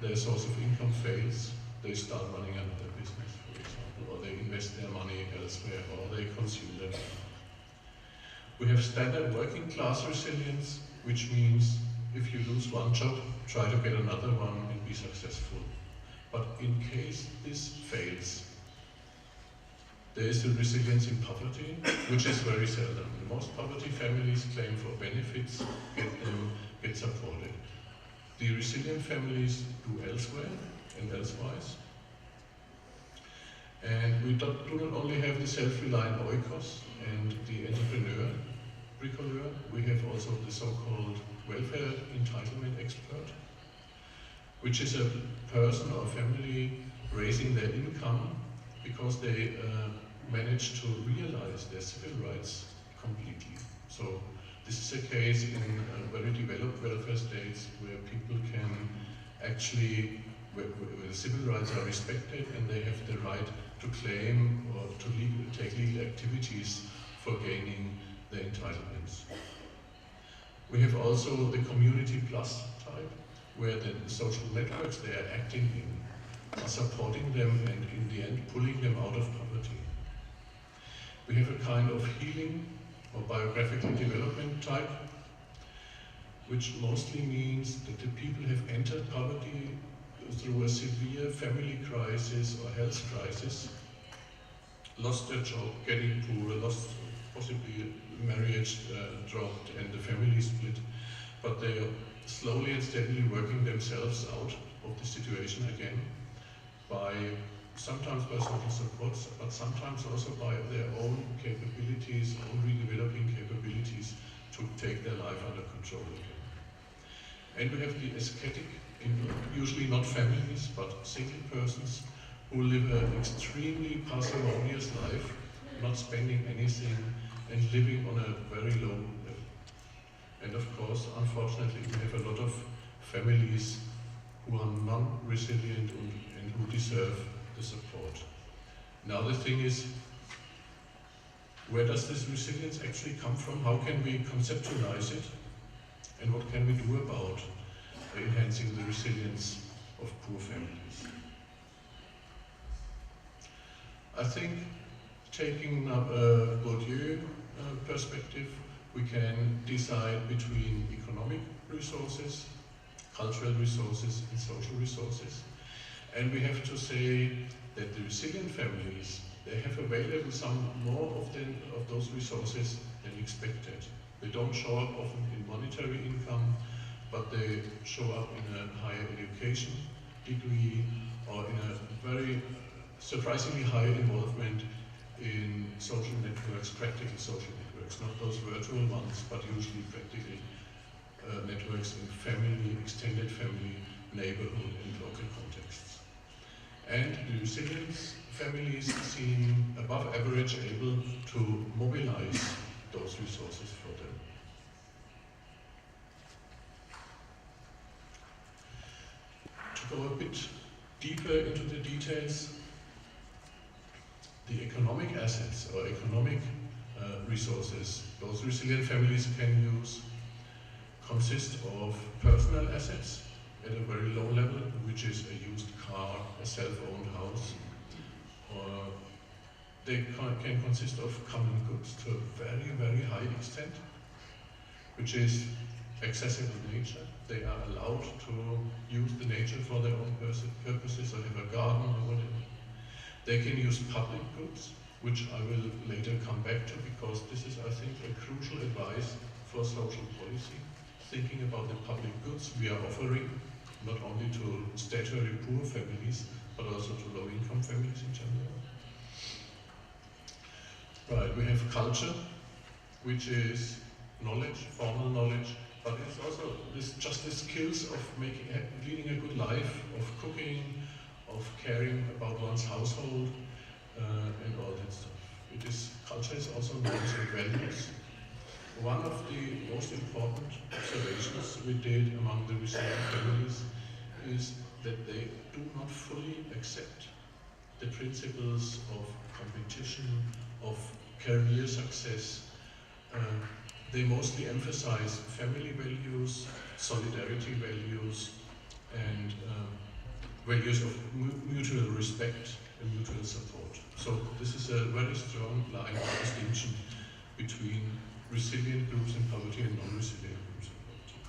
their source of income fails, they start running another business, for example, or they invest their money elsewhere, or they consume their money. We have standard working class resilience, which means if you lose one job, try to get another one and be successful. But in case this fails, there is a resilience in poverty, which is very seldom. Most poverty families claim for benefits, get supported. The resilient families do elsewhere and elsewise. And we do not only have the self-reliant oikos and the entrepreneur, bricoleur, we have also the so-called welfare entitlement expert, which is a person or family raising their income because they manage to realize their civil rights completely. So this is a case in very developed welfare states where people can actually, where the civil rights are respected and they have the right to claim or to take legal activities for gaining their entitlements. We have also the community plus type, where the social networks they are acting in are supporting them and in the end pulling them out of poverty. We have a kind of healing or biographical development type, which mostly means that the people have entered poverty through a severe family crisis or health crisis, lost their job, getting poor, lost possibly marriage dropped and the family split, but they are slowly and steadily working themselves out of the situation again sometimes by social supports, but sometimes also by their own capabilities, own redeveloping capabilities to take their life under control again. And we have the ascetic, usually not families, but single persons who live an extremely parsimonious life, not spending anything and living on a very low level. And of course, unfortunately, we have a lot of families who are non-resilient and who deserve the support. Now the thing is, where does this resilience actually come from? How can we conceptualize it? And what can we do about enhancing the resilience of poor families? I think taking up a Bourdieu perspective, we can decide between economic resources, cultural resources and social resources. And we have to say that the resilient families, they have available some more of those resources than expected. They don't show up often in monetary income, but they show up in a higher education degree or in a very surprisingly high involvement in social networks, practical social networks, not those virtual ones, but usually practical networks in family, extended family, neighborhood and local contexts. And the resilient families seem above average able to mobilize those resources for them. To go a bit deeper into the details, the economic assets or economic resources those resilient families can use consist of personal assets at a very low level, which is a used car, a self-owned house, or they can consist of common goods to a very, very high extent, which is accessible nature. They are allowed to use the nature for their own purposes, or have a garden or whatever. They can use public goods, which I will later come back to, because this is, I think, a crucial advice for social policy, thinking about the public goods we are offering, not only to statutory poor families, but also to low-income families in general. Right, we have culture, which is knowledge, formal knowledge, but it's also just the skills of leading a good life, of cooking, of caring about one's household, and all that stuff. Culture is also norms and values. One of the most important observations we did among the resilient families is that they do not fully accept the principles of competition, of career success. They mostly emphasize family values, solidarity values, and values of mutual respect and mutual support. So this is a very strong line of distinction between resilient groups in poverty and non-resilient groups in poverty.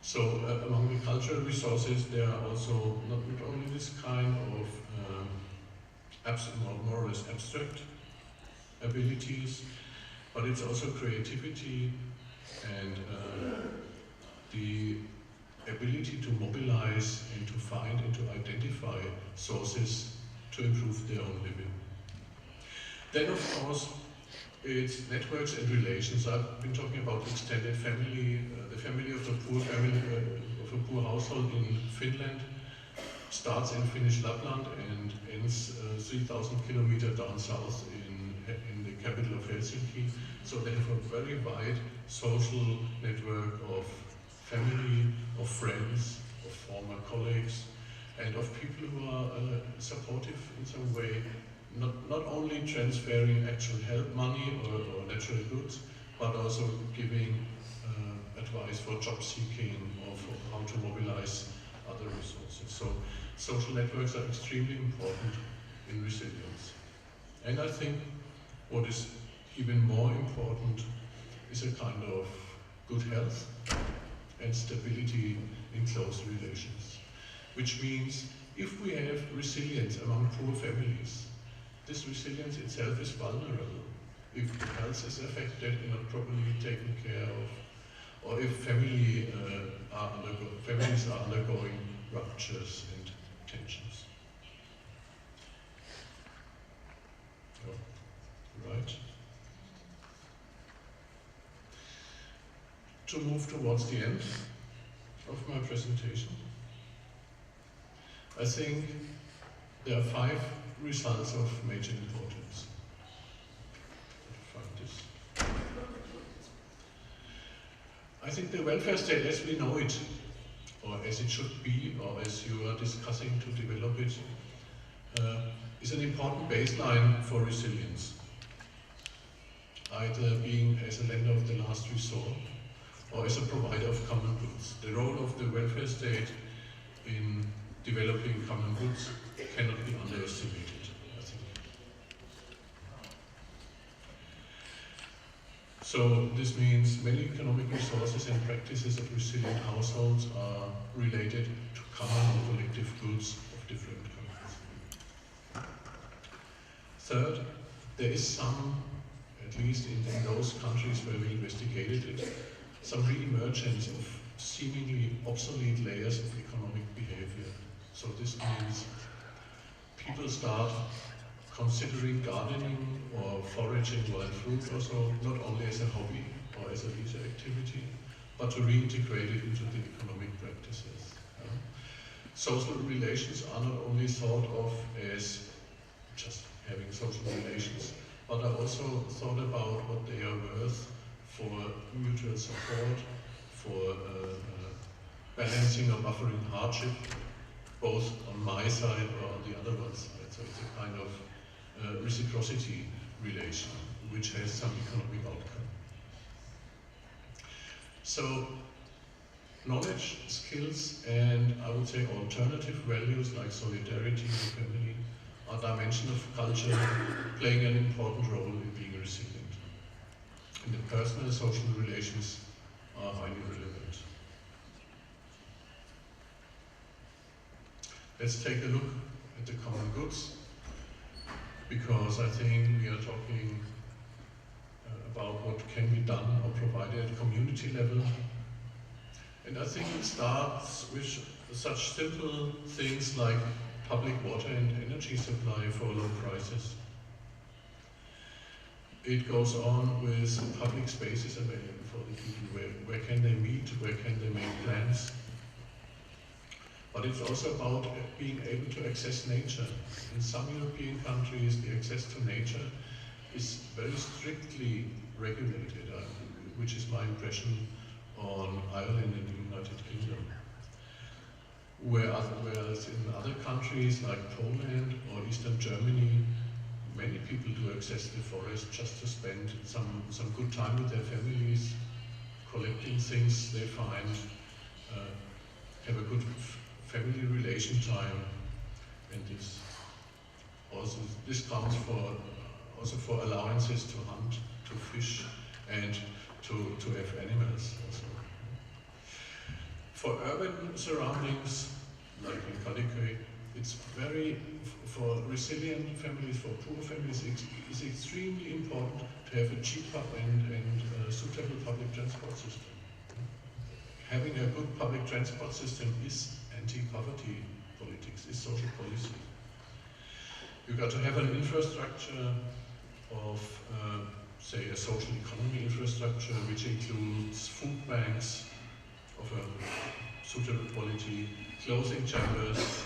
So among the cultural resources, there are also not only this kind of more or less abstract abilities, but it's also creativity and the ability to mobilize and to find and to identify sources to improve their own living. Then, of course, it's networks and relations. I've been talking about extended family, the family of a poor household in Finland starts in Finnish Lapland and ends 3,000 kilometers down south in the capital of Helsinki. So they have a very wide social network of family, of friends, of former colleagues, and of people who are supportive in some way, not only transferring actual help money or natural goods, but also giving advice for job seeking or for how to mobilize other resources. So social networks are extremely important in resilience. And I think what is even more important is a kind of good health and stability in close relations. Which means if we have resilience among poor families, this resilience itself is vulnerable. If the health is affected and not properly taken care of, or if families are undergoing ruptures and tensions. Right. To move towards the end of my presentation, I think there are 5 results of major importance. Find this. I think the welfare state as we know it, or as it should be, or as you are discussing to develop it, is an important baseline for resilience. Either being as a lender of the last resort, or as a provider of common goods. The role of the welfare state in developing common goods cannot be underestimated, I think. So this means many economic resources and practices of resilient households are related to common or collective goods of different kinds. Third, there is some, at least in those countries where we investigated it, some re-emergence of seemingly obsolete layers of economic behavior. So this means people start considering gardening or foraging wild fruit also not only as a hobby or as a leisure activity, but to reintegrate it into the economic practices. Social relations are not only thought of as just having social relations, but are also thought about what they are worth for mutual support, for balancing or buffering hardship, both on my side or on the other one's side. So it's a kind of reciprocity relation, which has some economic outcome. So knowledge, skills, and I would say alternative values like solidarity and family are dimensions of culture playing an important role in being resilient. And the personal social relations are highly relevant. Let's take a look at the common goods, because I think we are talking about what can be done or provided at community level. And I think it starts with such simple things like public water and energy supply for low prices. It goes on with public spaces available for the people. Where can they meet? Where can they make plans? But it's also about being able to access nature. In some European countries, the access to nature is very strictly regulated, which is my impression on Ireland and the United Kingdom. Whereas in other countries like Poland or Eastern Germany, many people do access the forest just to spend some good time with their families, collecting things they find, have a good family relation time, and this counts also for allowances to hunt, to fish, and to have animals also. For urban surroundings, like in Kadıköy, it's for resilient families, for poor families, it's extremely important to have a cheap and suitable public transport system. Having a good public transport system is anti-poverty politics, is social policy. You got to have an infrastructure of, say, a social economy infrastructure, which includes food banks of a suitable quality, clothing chambers,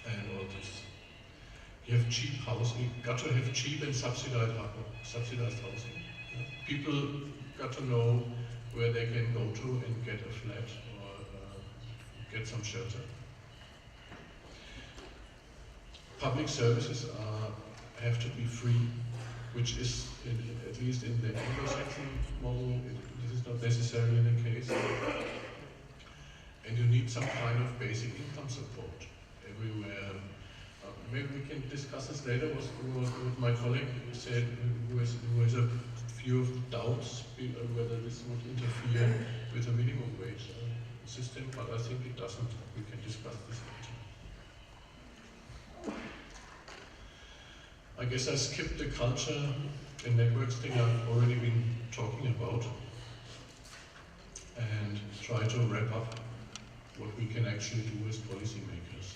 and all this. You have cheap housing. You got to have cheap and subsidized housing. People got to know where they can go to and get a flat or get some shelter. Public services have to be free, which is, at least in the Anglo-Saxon model, this is not necessarily the case. And you need some kind of basic income support everywhere. Maybe we can discuss this later. What my colleague said, who has a few doubts whether this would interfere with the minimum wage system, but I think it doesn't. We can discuss this later. I guess I skipped the culture and networks thing I've already been talking about, and try to wrap up what we can actually do as policymakers.